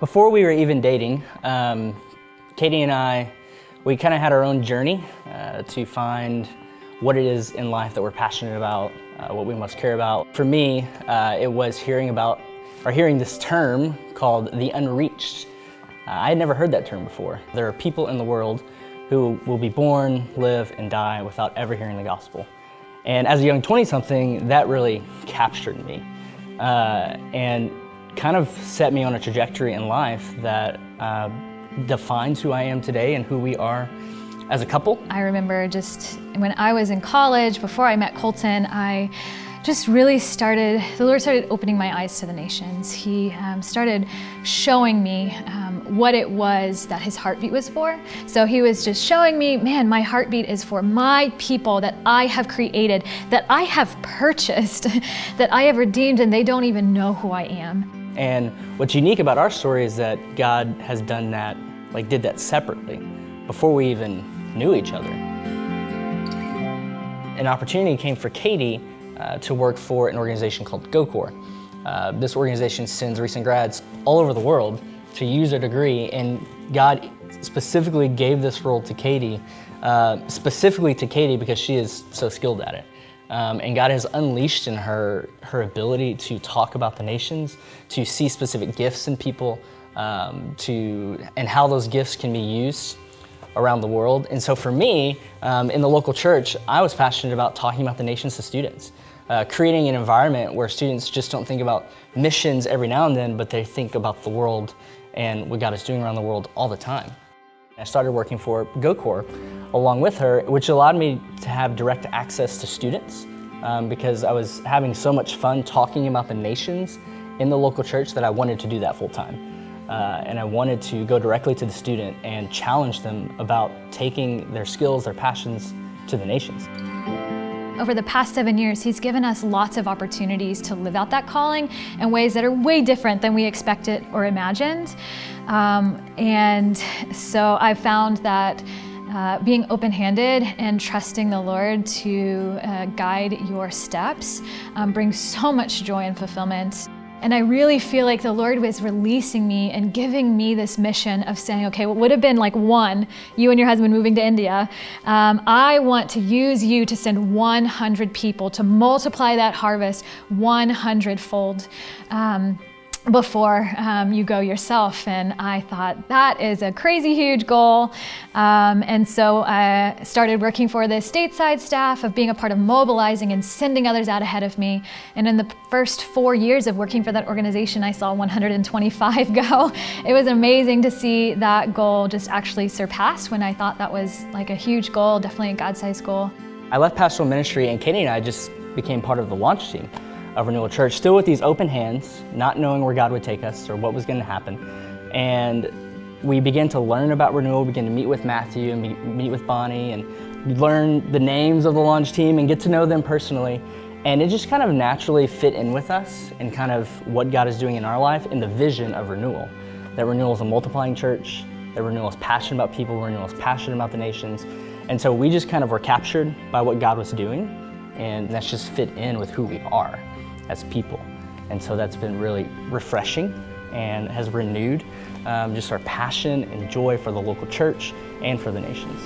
Before we were even dating, Katie and I, we kind of had our own journey to find what it is in life that we're passionate about, what we most care about. For me, it was hearing this term called the unreached. I had never heard that term before. There are people in the world who will be born, live, and die without ever hearing the gospel. And as a young 20-something, that really captured me and kind of set me on a trajectory in life that defines who I am today and who we are as a couple. I remember just when I was in college, before I met Colton, I just really the Lord started opening my eyes to the nations. He started showing me what it was that his heartbeat was for. So he was just showing me, man, my heartbeat is for my people that I have created, that I have purchased, that I have redeemed, and they don't even know who I am. And what's unique about our story is that God has done that, did that separately before we even knew each other. An opportunity came for Katie to work for an organization called GoCore. This organization sends recent grads all over the world to use their degree, and God specifically gave this role to Katie, because she is so skilled at it. And God has unleashed in her ability to talk about the nations, to see specific gifts in people, and how those gifts can be used around the world. And so for me, in the local church, I was passionate about talking about the nations to students, creating an environment where students just don't think about missions every now and then, but they think about the world and what God is doing around the world all the time. I started working for GoCore along with her, which allowed me to have direct access to students because I was having so much fun talking about the nations in the local church that I wanted to do that full time. And I wanted to go directly to the student and challenge them about taking their skills, their passions to the nations. Over the past 7 years, he's given us lots of opportunities to live out that calling in ways that are way different than we expected or imagined. And so I found that being open-handed and trusting the Lord to guide your steps brings so much joy and fulfillment. And I really feel like the Lord was releasing me and giving me this mission of saying, okay, what would have been you and your husband moving to India, I want to use you to send 100 people to multiply that harvest 100-fold. Before you go yourself. And I thought that is a crazy huge goal. And so I started working for the stateside staff of being a part of mobilizing and sending others out ahead of me. And in the first 4 years of working for that organization, I saw 125 go. It was amazing to see that goal just actually surpassed when I thought that was a huge goal, definitely a God-sized goal. I left pastoral ministry and Katie and I just became part of the launch team of Renewal Church, still with these open hands, not knowing where God would take us or what was going to happen. And we began to learn about Renewal, began to meet with Matthew and meet with Bonnie and learn the names of the launch team and get to know them personally. And it just kind of naturally fit in with us and kind of what God is doing in our life and the vision of Renewal. That Renewal is a multiplying church, that Renewal is passionate about people, Renewal is passionate about the nations. And so we just kind of were captured by what God was doing, and that's just fit in with who we are as people. And so that's been really refreshing and has renewed just our passion and joy for the local church and for the nations.